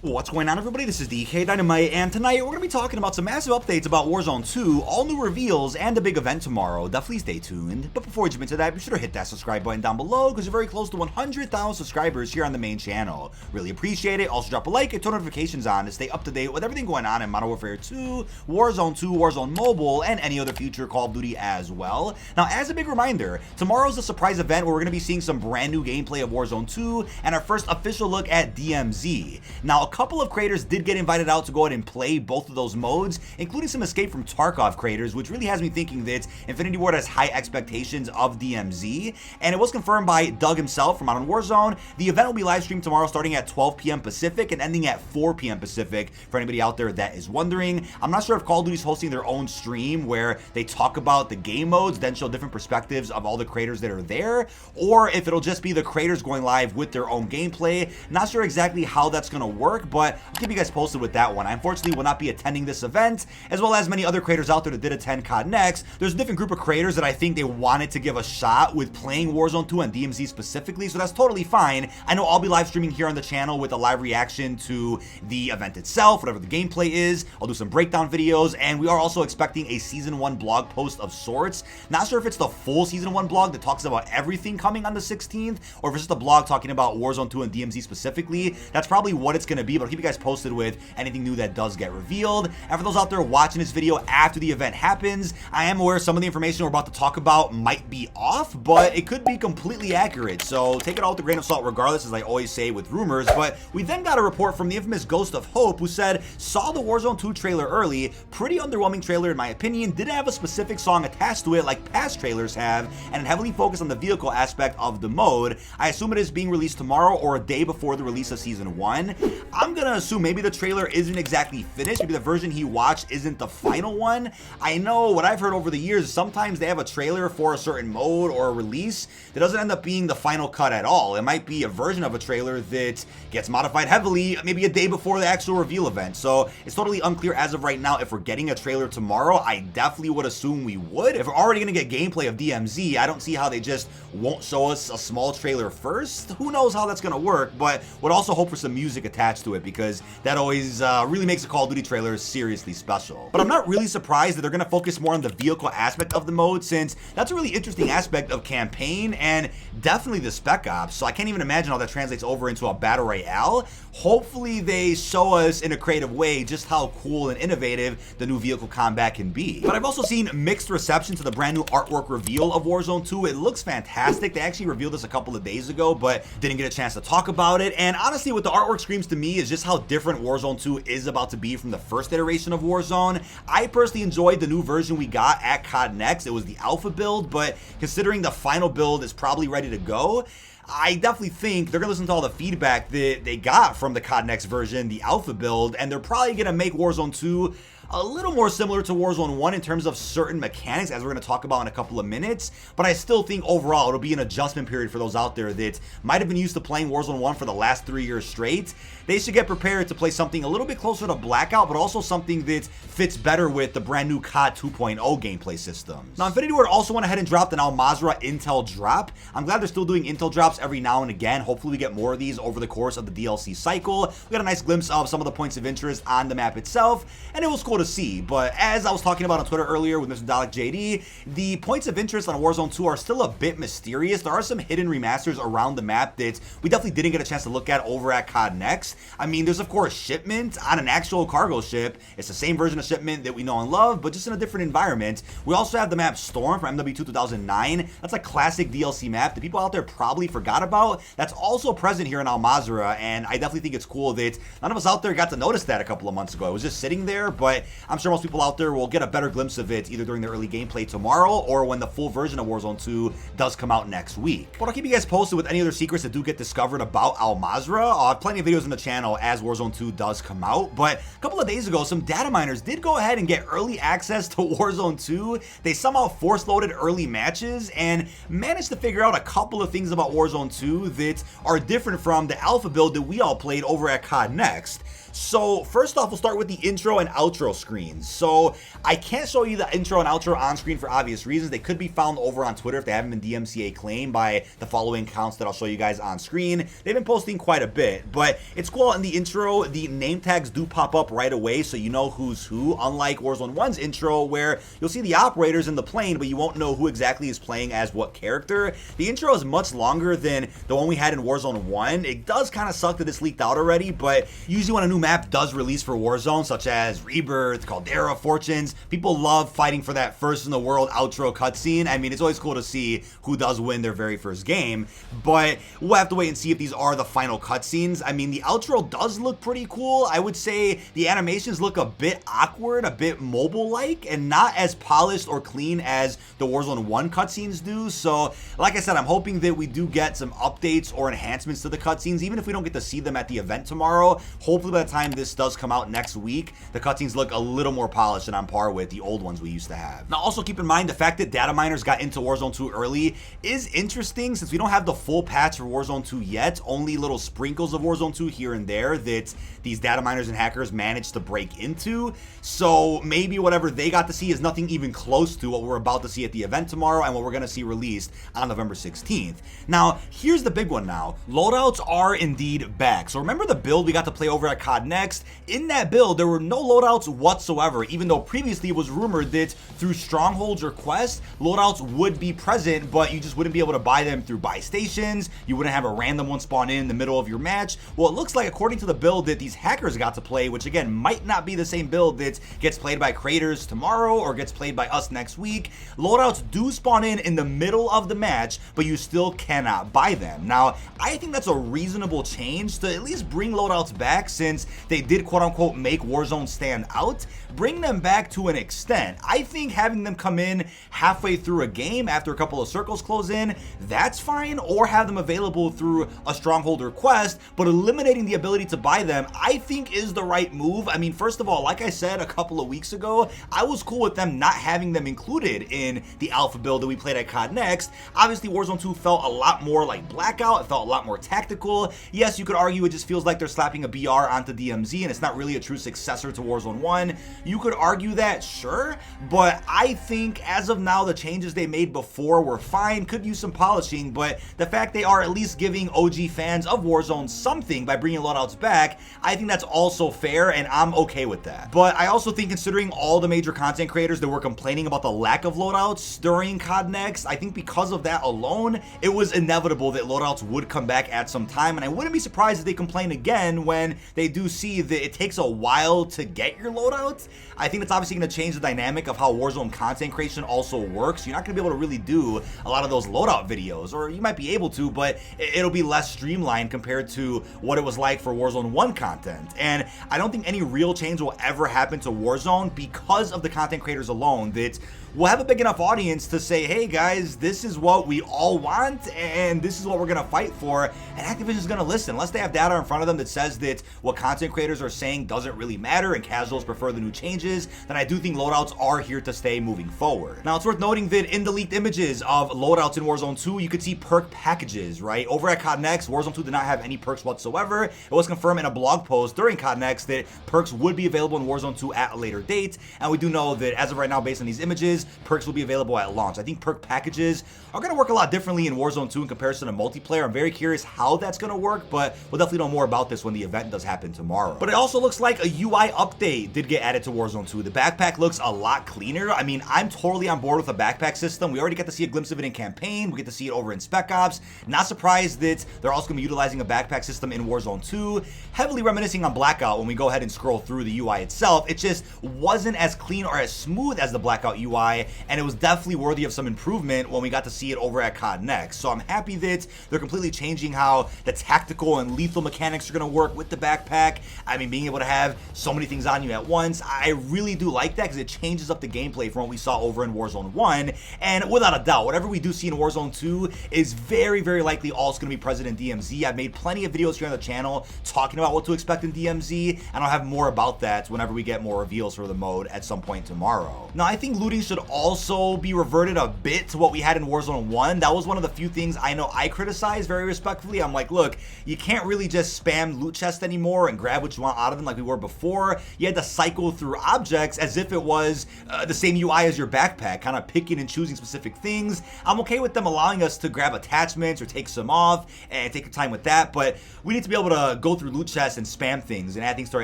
What's going on, everybody? This is dkdynamite, and tonight we're going to be talking about some massive updates about Warzone 2, all new reveals, and a big event tomorrow. Definitely stay tuned. But before we jump into that, be sure to hit that subscribe button down below, because we're very close to 100,000 subscribers here on the main channel. Really appreciate it. Also drop a like and turn notifications on to stay up to date with everything going on in Modern Warfare 2, Warzone Mobile, and any other future Call of Duty as well. Now, as a big reminder, tomorrow's a surprise event where we're going to be seeing some brand new gameplay of Warzone 2, and our first official look at DMZ. Now, a couple of creators did get invited out to go ahead and play both of those modes, including some Escape from Tarkov creators, which really has me thinking that Infinity Ward has high expectations of DMZ, and it was confirmed by Doug himself from Modern Warzone. The event will be live streamed tomorrow starting at 12 p.m. Pacific and ending at 4 p.m. Pacific, for anybody out there that is wondering. I'm not sure if Call of Duty's hosting their own stream where they talk about the game modes, then show different perspectives of all the creators that are there, or if it'll just be the creators going live with their own gameplay. Not sure exactly how that's going to work, but I'll keep you guys posted with that one. I unfortunately will not be attending this event, as well as many other creators out there that did attend COD Next. There's a different group of creators that I think they wanted to give a shot with playing Warzone 2 and DMZ specifically, so that's totally fine. I know I'll be live streaming here on the channel with a live reaction to the event itself, whatever the gameplay is. I'll do some breakdown videos, and we are also expecting a Season 1 blog post of sorts. Not sure if it's the full Season 1 blog that talks about everything coming on the 16th, or if it's just a blog talking about Warzone 2 and DMZ specifically. That's probably what it's going to be, but I'll keep you guys posted with anything new that does get revealed. And for those out there watching this video after the event happens, I am aware some of the information we're about to talk about might be off, but it could be completely accurate, so take it all with a grain of salt regardless, as I always say with rumors. But we then got a report from the infamous Ghost of Hope, who said, saw the Warzone 2 trailer early, pretty underwhelming trailer in my opinion, didn't have a specific song attached to it like past trailers have, and it heavily focused on the vehicle aspect of the mode. I assume it is being released tomorrow or a day before the release of Season 1. I'm gonna assume maybe the trailer isn't exactly finished, maybe the version he watched isn't the final one. I know what I've heard over the years, sometimes they have a trailer for a certain mode or a release that doesn't end up being the final cut at all. It might be a version of a trailer that gets modified heavily maybe a day before the actual reveal event, so it's totally unclear as of right now if we're getting a trailer tomorrow. I definitely would assume we would. If we're already gonna get gameplay of DMZ, I don't see how they just won't show us a small trailer first. Who knows how that's gonna work, but would also hope for some music attached to it, because that always really makes a Call of Duty trailer seriously special. But I'm not really surprised that they're gonna focus more on the vehicle aspect of the mode, since that's a really interesting aspect of campaign and definitely the spec ops, so I can't even imagine how that translates over into a battle royale. Hopefully they show us in a creative way just how cool and innovative the new vehicle combat can be. But I've also seen mixed reception to the brand new artwork reveal of Warzone 2. It looks fantastic. They actually revealed this a couple of days ago, but didn't get a chance to talk about it. And honestly, what the artwork screams to me is just how different Warzone 2 is about to be from the first iteration of Warzone. I personally enjoyed the new version we got at COD Next. It was the alpha build, but considering the final build is probably ready to go, I definitely think they're going to listen to all the feedback that they got from the COD Next version, the alpha build, and they're probably going to make Warzone 2 a little more similar to Warzone 1 in terms of certain mechanics, as we're going to talk about in a couple of minutes. But I still think overall it'll be an adjustment period for those out there that might have been used to playing Warzone 1 for the last 3 years straight. They should get prepared to play something a little bit closer to Blackout, but also something that fits better with the brand new COD 2.0 gameplay systems. Now, Infinity Ward also went ahead and dropped an Al Mazrah Intel drop. I'm glad they're still doing Intel drops every now and again. Hopefully we get more of these over the course of the DLC cycle. We got a nice glimpse of some of the points of interest on the map itself, and it was cool to see. But as I was talking about on Twitter earlier with Mr. Dalek JD, the points of interest on Warzone 2 are still a bit mysterious. There are some hidden remasters around the map that we definitely didn't get a chance to look at over at COD Next. I mean, there's of course Shipment on an actual cargo ship. It's the same version of Shipment that we know and love, but just in a different environment. We also have the map Storm from MW2 2009. That's a classic DLC map that people out there probably forgot about. That's also present here in Al Mazrah, and I definitely think it's cool that none of us out there got to notice that a couple of months ago. It was just sitting there, but I'm sure most people out there will get a better glimpse of it either during the early gameplay tomorrow or when the full version of Warzone 2 does come out next week. But I'll keep you guys posted with any other secrets that do get discovered about Al Mazrah. I'll have plenty of videos on the channel as Warzone 2 does come out, but a couple of days ago, some data miners did go ahead and get early access to Warzone 2. They somehow force-loaded early matches and managed to figure out a couple of things about Warzone 2 that are different from the alpha build that we all played over at COD Next. So first off, we'll start with the intro and outro screens. So I can't show you the intro and outro on screen for obvious reasons. They could be found over on Twitter if they haven't been DMCA claimed by the following accounts that I'll show you guys on screen. They've been posting quite a bit, but it's cool. In the intro, the name tags do pop up right away, so you know who's who, unlike Warzone 1's intro, where you'll see the operators in the plane, but you won't know who exactly is playing as what character. The intro is much longer than the one we had in Warzone 1. It does kind of suck that it's leaked out already, but usually when a new map does release for Warzone, such as Rebirth, Caldera, Fortunes, people love fighting for that first in the world outro cutscene. I mean, it's always cool to see who does win their very first game, but we'll have to wait and see if these are the final cutscenes. I mean, the outro does look pretty cool. I would say the animations look a bit awkward, a bit mobile-like, and not as polished or clean as the Warzone 1 cutscenes do. So, like I said, I'm hoping that we do get some updates or enhancements to the cutscenes, even if we don't get to see them at the event tomorrow. Hopefully by the time this does come out next week, the cutscenes look a little more polished and on par with the old ones we used to have. Now also keep in mind the fact that data miners got into Warzone 2 early is interesting, since we don't have the full patch for Warzone 2 yet, only little sprinkles of Warzone 2 here and there that these data miners and hackers managed to break into. So maybe whatever they got to see is nothing even close to what we're about to see at the event tomorrow and what we're going to see released on November 16th. Now here's the big one now. Loadouts are indeed back. So remember the build we got to play over at COD Next? In that build, there were no loadouts whatsoever, even though previously it was rumored that through strongholds or quests, loadouts would be present, but you just wouldn't be able to buy them through buy stations. You wouldn't have a random one spawn in the middle of your match. Well, it looks like, according to the build that these hackers got to play, which again might not be the same build that gets played by creators tomorrow or gets played by us next week, loadouts do spawn in the middle of the match, but you still cannot buy them. Now, I think that's a reasonable change to at least bring loadouts back, since they did quote-unquote make Warzone stand out. Bring them back to an extent. I think having them come in halfway through a game after a couple of circles close in, that's fine, or have them available through a stronghold or quest, but eliminating the ability to buy them, I think is the right move. I mean, first of all, like I said a couple of weeks ago, I was cool with them not having them included in the alpha build that we played at COD Next. Obviously, Warzone 2 felt a lot more like Blackout. It felt a lot more tactical. Yes, you could argue it just feels like they're slapping a BR onto DMZ and it's not really a true successor to Warzone 1. You could argue that, sure, but I think as of now, the changes they made before were fine, could use some polishing, but the fact they are at least giving OG fans of Warzone something by bringing loadouts back, I think that's also fair, and I'm okay with that. But I also think, considering all the major content creators that were complaining about the lack of loadouts during COD Next, I think because of that alone, it was inevitable that loadouts would come back at some time, and I wouldn't be surprised if they complain again when they do see that it takes a while to get your loadouts. I think that's obviously going to change the dynamic of how Warzone content creation also works. You're not going to be able to really do a lot of those loadout videos, or you might be able to, but it'll be less streamlined compared to what it was like for Warzone 1 content. And I don't think any real change will ever happen to Warzone because of the content creators alone, that we'll have a big enough audience to say, hey guys, this is what we all want and this is what we're gonna fight for, and Activision's gonna listen. Unless they have data in front of them that says that what content creators are saying doesn't really matter and casuals prefer the new changes, then I do think loadouts are here to stay moving forward. Now, it's worth noting that in the leaked images of loadouts in Warzone 2, you could see perk packages, right? Over at COD Next, Warzone 2 did not have any perks whatsoever. It was confirmed in a blog post during COD Next that perks would be available in Warzone 2 at a later date, and we do know that as of right now, based on these images, perks will be available at launch. I think perk packages are going to work a lot differently in Warzone 2 in comparison to multiplayer. I'm very curious how that's going to work, but we'll definitely know more about this when the event does happen tomorrow. But it also looks like a UI update did get added to Warzone 2. The backpack looks a lot cleaner. I mean, I'm totally on board with the backpack system. We already got to see a glimpse of it in campaign. We get to see it over in Spec Ops. Not surprised that they're also going to be utilizing a backpack system in Warzone 2. Heavily reminiscing on Blackout when we go ahead and scroll through the UI itself. It just wasn't as clean or as smooth as the Blackout UI, and it was definitely worthy of some improvement when we got to see it over at COD Next. So I'm happy that they're completely changing how the tactical and lethal mechanics are going to work with the backpack. I mean, being able to have so many things on you at once, I really do like that because it changes up the gameplay from what we saw over in Warzone 1. And without a doubt, whatever we do see in Warzone 2 is very, very likely also going to be present in DMZ. I've made plenty of videos here on the channel talking about what to expect in DMZ, and I'll have more about that whenever we get more reveals for the mode at some point tomorrow. Now, I think looting should also be reverted a bit to what we had in Warzone 1. That was one of the few things I know I criticized very respectfully. I'm like, look, you can't really just spam loot chests anymore and grab what you want out of them like we were before. You had to cycle through objects as if it was the same UI as your backpack, kind of picking and choosing specific things. I'm okay with them allowing us to grab attachments or take some off and take your time with that, but we need to be able to go through loot chests and spam things and add things to our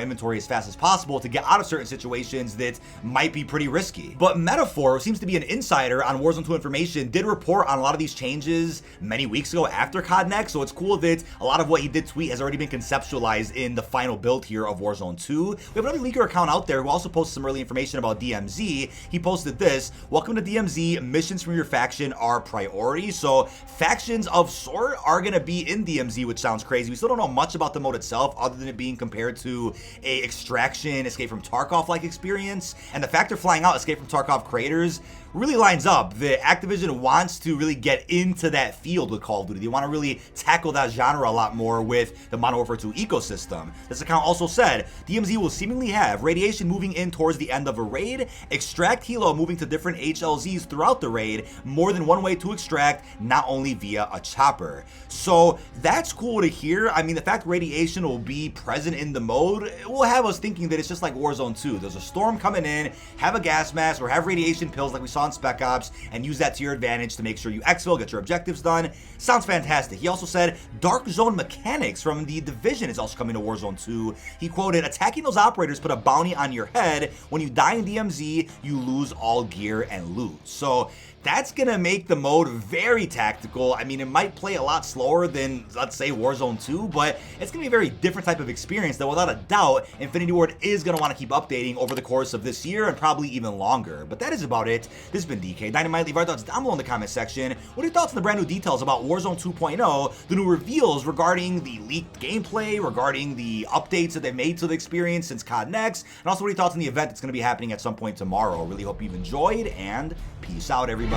inventory as fast as possible to get out of certain situations that might be pretty risky. But Metaphor, who seems to be an insider on Warzone 2 information, did report on a lot of these changes many weeks ago after COD Next, so it's cool that a lot of what he did tweet has already been conceptualized in the final build here of Warzone 2. We have another leaker account out there who also posted some early information about DMZ. He posted this: welcome to DMZ, missions from your faction are priority. So factions of sort are going to be in DMZ, which sounds crazy. We still don't know much about the mode itself other than it being compared to a Extraction, Escape from Tarkov-like experience, and the fact they're flying out Escape from Tarkov creators really lines up. The Activision wants to really get into that field with Call of Duty. They want to really tackle that genre a lot more with the Modern Warfare 2 ecosystem. This account also said DMZ will seemingly have Radiation moving in towards the end of a raid, Extract Helo moving to different HLZs throughout the raid, more than one way to extract, not only via a chopper. So that's cool to hear. I mean, the fact Radiation will be present in the mode will have us thinking that it's just like Warzone 2. There's a storm coming in, have a gas mask, or have radiation pills like we saw on Spec Ops, and use that to your advantage to make sure you exfil, get your objectives done. Sounds fantastic. He also said Dark Zone mechanics from the Division is also coming to Warzone 2. He quoted, attacking those operators put a bounty on your head. When you die in DMZ, you lose all gear and loot. So that's gonna make the mode very tactical. I mean, it might play a lot slower than, let's say, Warzone 2, but it's gonna be a very different type of experience that without a doubt, Infinity Ward is gonna wanna keep updating over the course of this year and probably even longer. But that is about it. This has been dkdynamite. Leave our thoughts down below in the comment section. What are your thoughts on the brand new details about Warzone 2.0, the new reveals regarding the leaked gameplay, regarding the updates that they made to the experience since COD Next, and also what are your thoughts on the event that's gonna be happening at some point tomorrow? Really hope you've enjoyed, and peace out, everybody.